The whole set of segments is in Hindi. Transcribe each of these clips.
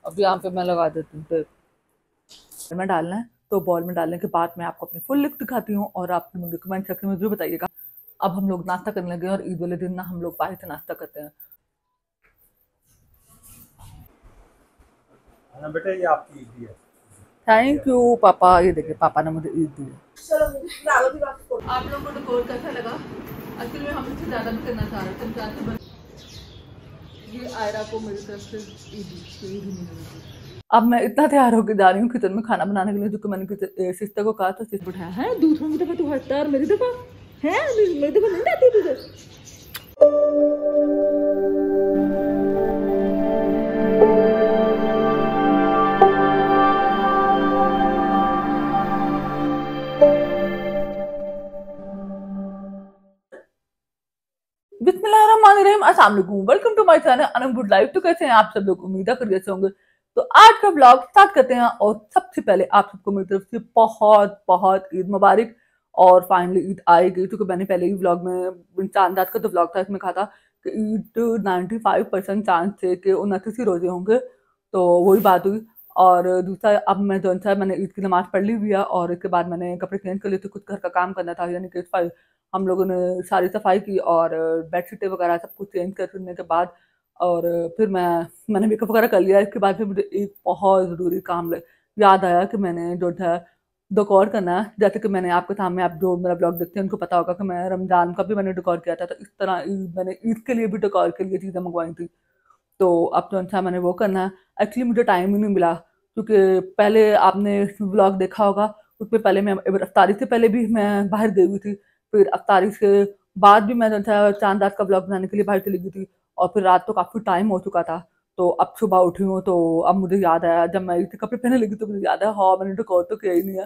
अब यहाँ पे मैं लगा देती हूँ टेप। बॉल में डालना है, तो बॉल में डालने के बाद मैं आपको अपनी फुल लुक दिखाती हूँ और आप मुझे कमेंट सेक्शन में जरूर बताइएगा। अब हम लोग नाश्ता करने लगे और ईद वाले दिन ना हम लोग बाहर से नाश्ता करते हैं। हाँ बेटा, ये आपकी ईदी है। थैंक यू पापा। ये देखिए पापा ने मुझे ईद दी है। आप लोगों को डेकोर कैसा लगा? एक्चुअली में हम इससे ज़्यादा भी करना चाह रहे थे, चाहते बस ये आयरा को मेरी तरफ से ईद नहीं मिली। अब मैं इतना तैयार होकर जा रही हूँ किचन में खाना बनाने के लिए, जो कि मैंने सिस्टर को कहा था। सिस्टर उठाया है दूसरों की दफा तू हटता है और मेरी दफा है, मेरी दफा नहीं आती तुझे। बिस्मिल्लाहिर्रहमानिर्रहीम, अस्सलाम वालेकुम, welcome to my channel Anam good life. तो कैसे हैं आप सब लोग? उम्मीद कर अच्छे होंगे। तो आज का ब्लॉग स्टार्ट करते हैं और सबसे पहले आप सबको मेरी तरफ से बहुत बहुत ईद मुबारक। और फाइनली ईद आएगी, क्योंकि मैंने पहले ही ब्लॉग में चांद रात का जो ब्लॉग था इसमें कहा था कि ईद 95% चांस थे कि 29 ही रोजे होंगे, तो वही बात हुई। और दूसरा, अब मैं जो सा मैंने ईद की नमाज पढ़ ली हुई है और इसके बाद मैंने कपड़े चेंज कर लिए थे, कुछ घर का काम करना था, यानी कि हम लोगों ने सारी सफाई की और बेडशीटें वगैरह सब कुछ चेंज करने के बाद और फिर मैंने मेकअप वगैरह कर लिया। इसके बाद फिर मुझे एक बहुत ज़रूरी काम याद आया कि मैंने जो था डेकोर करना है। जैसे कि मैंने आपके सामने, आप जो मेरा ब्लॉग देखते हैं उनको पता होगा कि मैं रमज़ान का भी मैंने डेकोर किया था, तो इस तरह मैंने ईद के लिए भी डेकोर के लिए चीज़ें मंगवाई थी। तो अब जो था मैंने वो करना है। एक्चुअली मुझे टाइम ही नहीं मिला, क्योंकि पहले आपने व्लॉग देखा होगा, उसमें पहले मैं अफ्तारी से पहले भी मैं बाहर गई हुई थी, फिर अफ्तारी के बाद भी मैं जो था चांद रात का ब्लॉग बनाने के लिए बाहर चली गई थी, और फिर रात तो काफ़ी टाइम हो चुका था। तो अब सुबह उठी हूँ तो अब मुझे याद आया, जब मैं इतने कपड़े पहनने लगी तो मुझे याद आया हाँ मैंने डेकोर तो किया ही नहीं है।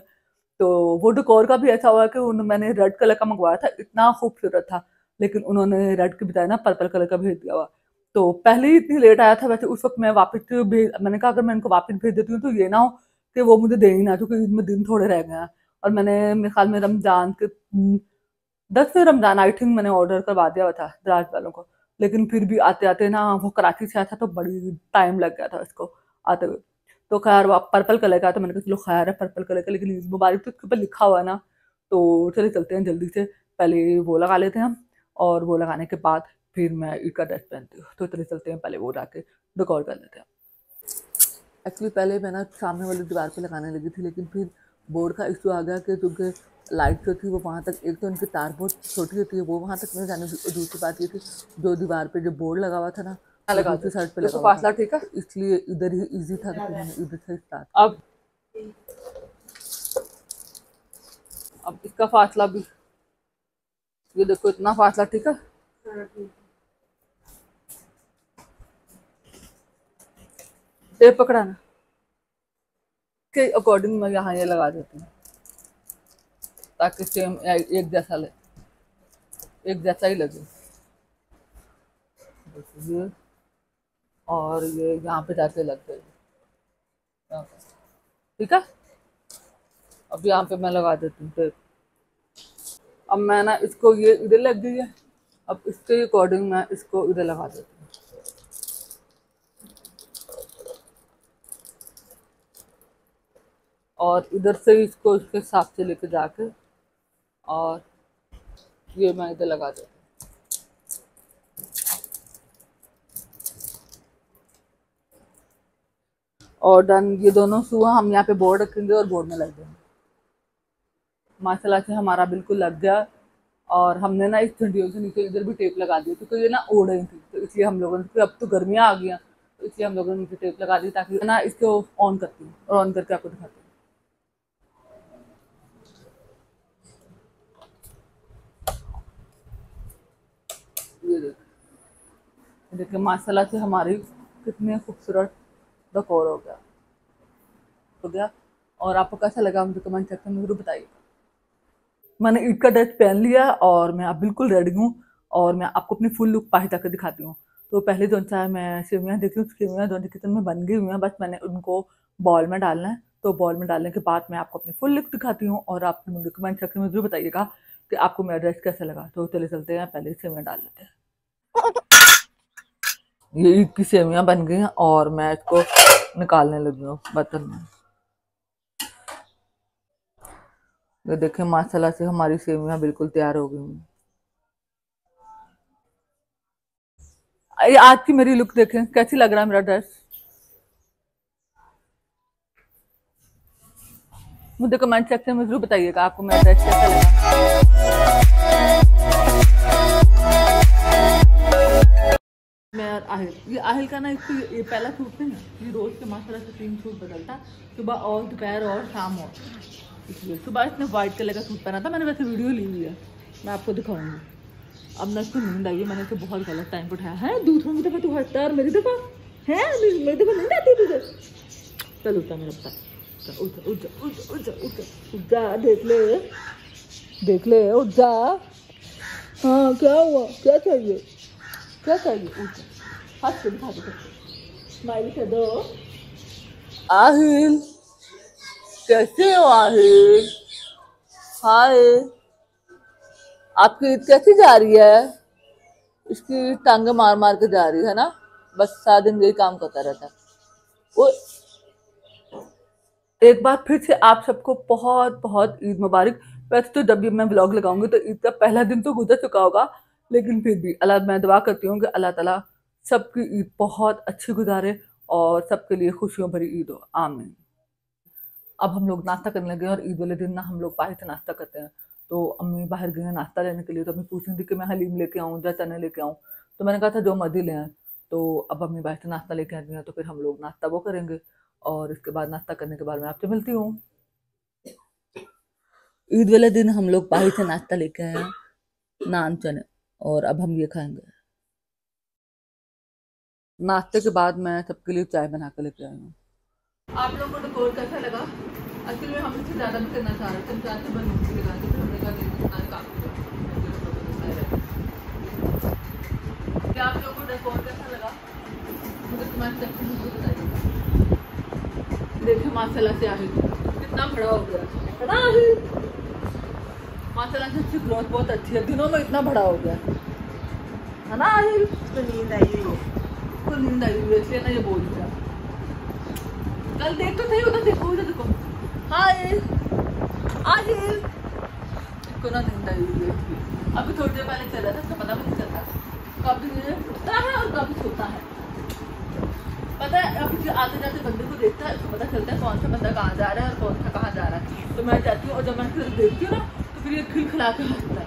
तो वो डेकोर का भी ऐसा हुआ कि मैंने रेड कलर का मंगवाया था, इतना खूबसूरत था, लेकिन उन्होंने रेड के बजाय ना पर्पल कलर का भेज दिया हुआ। तो पहले ही इतनी लेट आया था, वैसे उस वक्त मैं वापस मैंने कहा अगर मैं इनको वापस भेज देती हूँ तो ये ना हो कि वो मुझे दे ही ना, क्योंकि इसमें दिन थोड़े रह गए हैं। और मैंने मेरे ख्याल में रमजान के 10वें रमजान आई थिंक मैंने ऑर्डर करवा दिया हुआ था दराज वालों को, लेकिन फिर भी आते आते ना वो कराची से आया था तो बड़ी टाइम लग गया था इसको आते हुए। तो खैर वो पर्पल कलर का, तो मैंने कहा चलो खैर है पर्पल कलर का, लेकिन ईद मुबारक तो इसके ऊपर लिखा हुआ है ना, तो चले चलते हैं जल्दी से। पहले वो लगा लेते हैं हम, और वो लगाने के बाद फिर मैं ईद का ड्रेस पहनती हूँ, तो चले चलते हैं पहले वो जाके डेकोर कर लेते हैं। एक्चुअली पहले मैं ना सामने वाली दीवार पे लगाने लगी थी, लेकिन फिर बोर्ड का इशू आ गया कि क्योंकि लाइट जो थी वो वहाँ तक, एक तो उनकी तार बहुत छोटी होती है, वो वहाँ तक नहीं जाने दी, और दूसरी बात ये थी जो दीवार पे जो बोर्ड लगा हुआ था ना वो दूसरी साइड पे लगा हुआ था, ठीक है, तो इसलिए इधर ही इजी था, तो मैंने इधर से स्टार्ट। अब इसका फासला भी ये देखो, इतना फासला, ठीक है। टेप पकड़ाना के अकॉर्डिंग मैं यहाँ ये लगा देती हूँ, ताकि सेम एक जैसा एक जैसा ही लगे। ये और ये यहाँ पे जाके लग जाएगी, ठीक है। अब यहाँ पे मैं लगा देती हूँ टेप। अब मैं ना इसको, ये इधर लग गई है, अब इसके अकॉर्डिंग मैं इसको इधर लगा देती हूँ। और इधर से इसको इसके हिसाब से लेके जाके और ये मैं इधर लगा देती हूँ। और डन, ये दोनों सुआ हम यहाँ पे बोर्ड रखेंगे और बोर्ड में लग देंगे। माशाल्लाह से हमारा बिल्कुल लग गया। और हमने ना इस झंडियों के नीचे इधर भी टेप लगा दी, क्योंकि ये ना ओढ़ रही थी, तो इसलिए हम लोगों ने, अब तो गर्मियाँ आ गई हैं, तो इसलिए हम लोगों ने नीचे टेप लगा दी, ताकि ना इसको ऑन करती हूँ और ऑन करके आपको दिखाती हूँ। ये देखिए माशाल्लाह से हमारी कितनी खूबसूरत डेकोर हो गया। और आपको कैसा लगा मुझे कमेंट सेक्शन में जरूर बताइए। मैंने ईद का ड्रेस पहन लिया और मैं अब बिल्कुल रेडी हूँ, और मैं आपको अपनी फुल लुक बाहर जाकर दिखाती हूँ। तो पहले जो सा है मैं सेवियाँ देखती हूँ, सेवियाँ जो किचन में बन गई हुई हैं, बस मैंने उनको बॉल में डालना है। तो बॉल में डालने के बाद मैं आपको अपनी फुल लुक दिखाती हूँ, और आप मुझे कमेंट सेक्शन में जरूर बताइएगा कि आपको मेरा ड्रेस कैसा लगा। तो चले चलते हैं, पहले सेवियाँ डाल लेते हैं। ये ईद की सेवियां बन गई हैं और मैं इसको निकालने लगी हूँ बर्तन में। ये देखें माशाल्लाह से हमारी सेवियां बिल्कुल तैयार हो गई हैं। ये आज की मेरी लुक देखें कैसी लग रहा है मेरा ड्रेस। मुझे कमेंट सेक्शन में जरूर बताइएगा आपको मेरा ड्रेस कैसा लगा। मैं और आहिल, ये आहिल का ना इसकी ये पहला सूट नहीं है, ये रोज के माशाल्लाह से 3 सूट बदलता, सुबह और दोपहर और शाम और। इसलिए सुबह इसने व्हाइट कलर का सूट पहना था, मैंने वैसे वीडियो ली हुई है, मैं आपको दिखाऊंगी। अब ना इसको नींद आई है, मैंने तो बहुत गलत टाइम पर उठाया है। दूसरों की दफा तू हटता है और मेरी दफा है, मेरी दफा नींद आती तुझे। चल उठा मेरा बता, उठ उठ उठ उठ उठ उठ जा, देख ले उठ जा। हाँ क्या हुआ, क्या चाहिए, क्या चाहिए, उठ हाथ से दिखा दो, स्माइल कर दो। आहिल कैसे हो आहिल? हाय, आपकी ईद कैसी जा रही है? इसकी टांगे मार मार के जा रही है ना, बस सारा दिन यही काम करता रहता है वो। एक बार फिर से आप सबको बहुत बहुत ईद मुबारक। वैसे तो जब भी मैं व्लॉग लगाऊंगी तो ईद का पहला दिन तो गुजर चुका होगा, लेकिन फिर भी अल्लाह मैं दुआ करती हूँ कि अल्लाह ताला सबकी ईद बहुत अच्छी गुजारे और सबके लिए खुशियों भरी ईद हो, आमीन। अब हम लोग नाश्ता करने लगे और ईद वाले दिन ना हम लोग बाहर से नाश्ता करते हैं। तो अम्मी बाहर गई हैं नाश्ता लेने के लिए, तो अम्मी पूछ रही थी कि मैं हलीम लेके आऊँ या चने लेके आऊँ। तो मैंने कहा था जो मर्जी ले आए। तो अब अम्मी बाहर से नाश्ता लेके आ गई हैं, तो फिर हम लोग नाश्ता वो करेंगे और इसके बाद नाश्ता करने के बाद मैं आपसे मिलती हूँ। ईद वाले दिन हम लोग बाहर से नाश्ता लेके आए हैं, नान चने, और अब हम ये खाएंगे। नाश्ते के बाद मैं सबके लिए चाय बना कर लेके आई हूँ। आप लोगों को डेकोर कैसा लगा? एक्चुअली हम इससे ज़्यादा भी करना चाह रहे थे, हम चाहते बलून भी लगा थे, हमने कहा नहीं काफ़ी है। क्या आप लोगों को डेकोर कैसा लगा? मुझे कमेंट सेक्शन में जरूर बताइए। देखिए माशाल्लाह से आहिल कितना बड़ा हो गया है ना, आहिल माशाल्लाह से इसकी ग्रोथ बहुत अच्छी है, दिनों में इतना बड़ा हो गया है ना आहिल। तो नींद आई हुई है, तो नींद आई हुई है इसलिए ना ये बोल दिया। कल देख तो सही, उधर देखो, उधर देखो। हाय आहिल, इसको ना नींद आई हुई है इसकी। अभी थोड़ी देर पहले चल रहा था, इसको पता भी नहीं चलता कभी ये उठता है और कभी सोता है। पता है अभी आते जाते बंदे को देखता है, उसको पता चलता है कौन सा बंदा कहाँ जा रहा है और कौन सा कहाँ जा रहा है। तो मैं जाती हूँ और जब मैं फिर देखती हूँ ना तो फिर ये खिलखिला के हंसता है।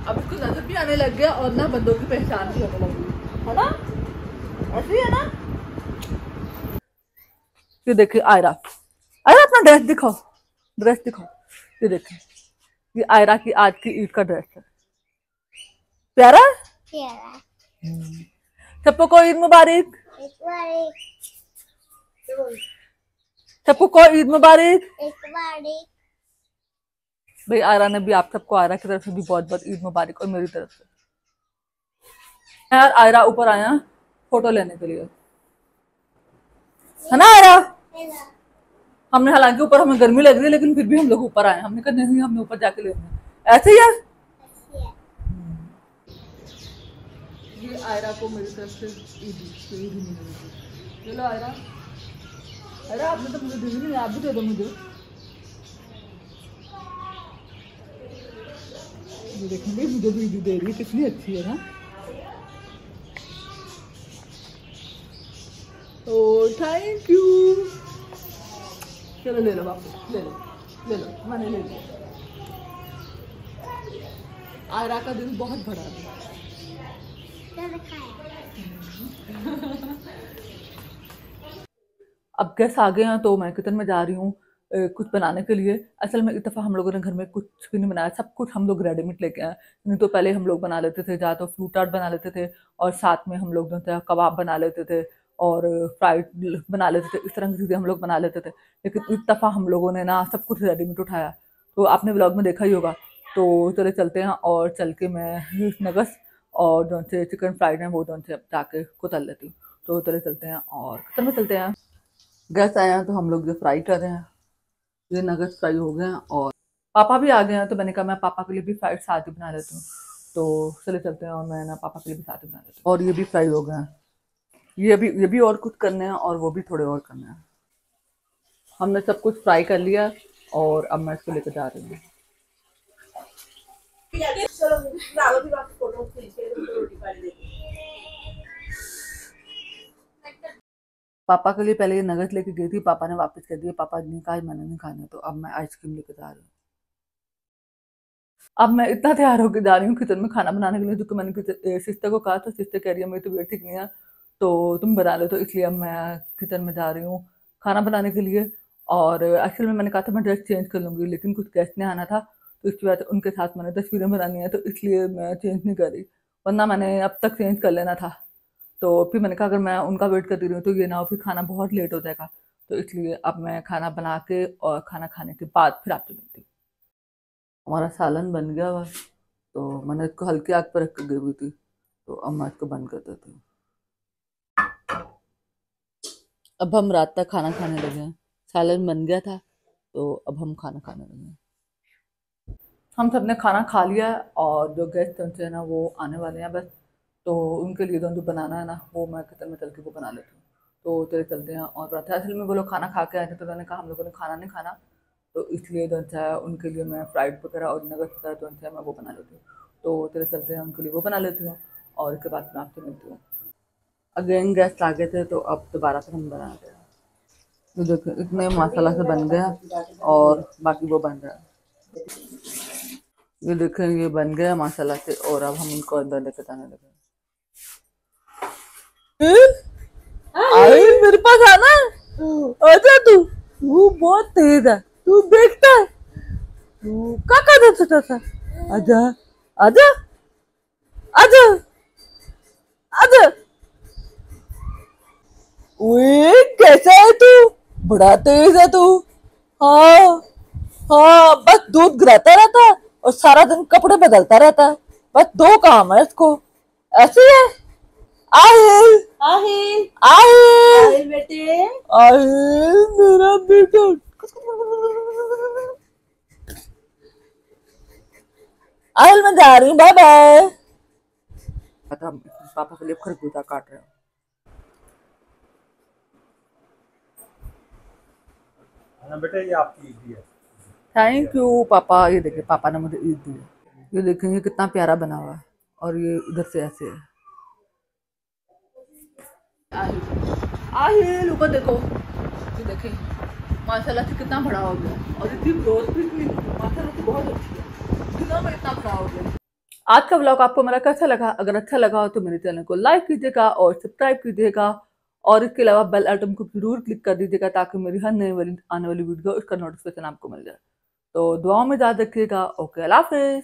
अब इसको नजर भी आने लग गया और ना बंदों की पहचान भी होने लगी है ना, ऐसे ही है ना। ये देखिए आयरा, आयरा अपना ड्रेस दिखाओ, ड्रेस दिखाओ। ये देखिए ये आयरा की आज की ईद का ड्रेस है, प्यारा है। सबको ईद मुबारक, सबको ईद मुबारक। भाई आयरा ने भी आप सबको आयरा की तरफ से भी बहुत बहुत ईद मुबारक और मेरी तरफ से। यार आयरा ऊपर आया फोटो लेने के लिए, है ना आयरा। हमने हालांकि ऊपर हमें गर्मी लग रही है लेकिन फिर भी हम लोग ऊपर आए, हमने कहा नहीं हमने ऊपर जाके लेना ऐसे ही है। ये आयरा को मेरी तरफ से ईद नहीं मिली। चलो आयरा, अरे आपने तो मुझे दी नहीं, आप भी दे दो मुझे। ये देखेंगे मुझे भी ईद दे रही है, कितनी अच्छी है ना। ओ थैंक यू, चलो ले लो वापस, ले लो ले लो, मैंने ले लिया। आयरा का दिल बहुत बड़ा है। अब गेस्ट आ गए हैं तो मैं किचन में जा रही हूँ कुछ बनाने के लिए। असल में इस दफ़ा हम लोगों ने घर में कुछ भी नहीं बनाया, सब कुछ हम लोग रेडीमेड लेके आए। नहीं तो पहले हम लोग बना लेते थे, या तो फ्रूट चाट बना लेते थे और साथ में हम लोग जो थे कबाब बना लेते थे और फ्राइड बना लेते थे, इस तरह की चीज़ें हम लोग बना लेते थे। लेकिन इस दफ़ा हम लोगों ने ना सब कुछ रेडीमेड उठाया, तो आपने व्लॉग में देखा ही होगा। तो चले चलते हैं और चल के मैं नगस और जो से चिकन फ्राइड हैं वो जो से जाके को तल लेती हूँ। तो चले चलते हैं और किचन में चलते हैं। गैस आए हैं तो हम लोग जो फ्राई कर रहे हैं, ये नगेट्स फ्राई हो गए हैं और पापा भी आ गए हैं, तो मैंने कहा मैं पापा के लिए भी फ्राइड साथ ही बना लेती हूँ। तो चले चलते हैं और मैं ना पापा के लिए भी साथ ही बना लेती हूँ। और ये भी फ्राई हो गए हैं, ये भी और कुछ करने हैं और वो भी थोड़े और करने हैं। हमने सब कुछ फ्राई कर लिया और अब मैं इसको लेकर जा रही हूँ। पापा के लिए पहले ये नगेट्स लेके गई थी, पापा ने वापस कर दिए। पापा ने कहा मैंने नहीं खाने, तो अब मैं आइसक्रीम लेकर जा रही हूँ। अब मैं इतना तैयार होकर जा रही हूँ किचन में खाना बनाने के लिए, क्योंकि मैंने सिस्टर को कहा था, सिस्टर कह रही है मेरी तबीयत ठीक नहीं है तो तुम बना लो, तो इसलिए अब मैं किचन में जा रही हूँ खाना बनाने के लिए। और एक्चुअली में मैंने कहा था मैं ड्रेस चेंज कर लूँगी, लेकिन कुछ गेस्ट ने आना था तो इसकी वजह से उनके साथ मैंने तस्वीरें बनानी है, तो इसलिए मैं चेंज नहीं कर रही, वरना मैंने अब तक चेंज कर लेना था। तो फिर मैंने कहा अगर मैं उनका वेट करती रही हूँ तो ये ना हो फिर खाना बहुत लेट हो जाएगा, तो इसलिए अब मैं खाना बना के और खाना खाने के बाद फिर आपसे मिलती हूँ। हमारा सालन बन गया हुआ, तो मैंने इसको हल्की आग पर रख के गई हुई थी, तो अब मैं इसको बंद कर देती हूँ। अब हम रात तक खाना खाने लगे हैं। सालन बन गया था तो अब हम खाना खाने लगे हैं। हम सब ने खाना खा लिया है और जो गेस्ट उनसे है ना वो आने वाले हैं बस, तो उनके लिए जो बनाना है ना वो मैं किचन में चल के वो बना लेती हूँ। तो तेरे चलते हैं और बात है, असल में वो लोग खाना खा के आए थे तो उन्होंने कहा हम लोगों ने खाना नहीं खाना, तो इसलिए जो है उनके लिए मैं फ्राइड वगैरह और नगेट्स वगैरह जो है मैं वो बना लेती हूँ। तो तेरे चलते हैं उनके लिए वो बना लेती हूँ और इसके बाद मैं आपसे मिलती हूँ। अगेन गेस्ट आ गए थे तो अब दोबारा से हम बनाते हैं। तो देखो इतने मसाला से बन गया और बाकी वो बन रहा है। ये देखें ये बन गया मसाला से और अब हम इनको अंदर लेकर जाने लगे। आहिल मेरे पास आना, आजा तू बहुत तेज है, तू देखता है तू क्या कर रहा था, आजा आजा आजा आजा। ओए कैसा है तू, बड़ा तेज है तू। हाँ हाँ, बस दूध गिराता रहता है और सारा दिन कपड़े बदलता रहता है, बस दो काम है इसको, ऐसे है। आहिल आहिल आहिल आहिल बेटे, आहिल मेरा बेटा। आहिल मैं जा रही हूँ, बाय बाय। पापा के लिए खरबूजा काट रहे हैं। बेटा ये आपकी ईदी है। थैंक यू पापा। ये देखिए पापा ने मुझे ईद दी है। ये देखें ये कितना प्यारा बना हुआ है और ये इधर से ऐसे है। आहिल ऊपर देखो, ये देखें माशाल्लाह से कितना बड़ा हो गया और इसकी ग्रोथ भी माशाल्लाह से बहुत अच्छी है, दिनों में इतना बड़ा हो गया। आज का व्लॉग आपको मेरा कैसा लगा? अगर अच्छा लगा हो तो मेरे चैनल को लाइक कीजिएगा और सब्सक्राइब कीजिएगा और इसके अलावा बेल आइकन को जरूर क्लिक कर दीजिएगा ताकि मेरी हर नई वाली आने वाली वीडियो उसका नोटिफिकेशन आपको मिल जाए। तो दुआओं में याद रखिएगा। ओके, अल्लाह हाफिज़।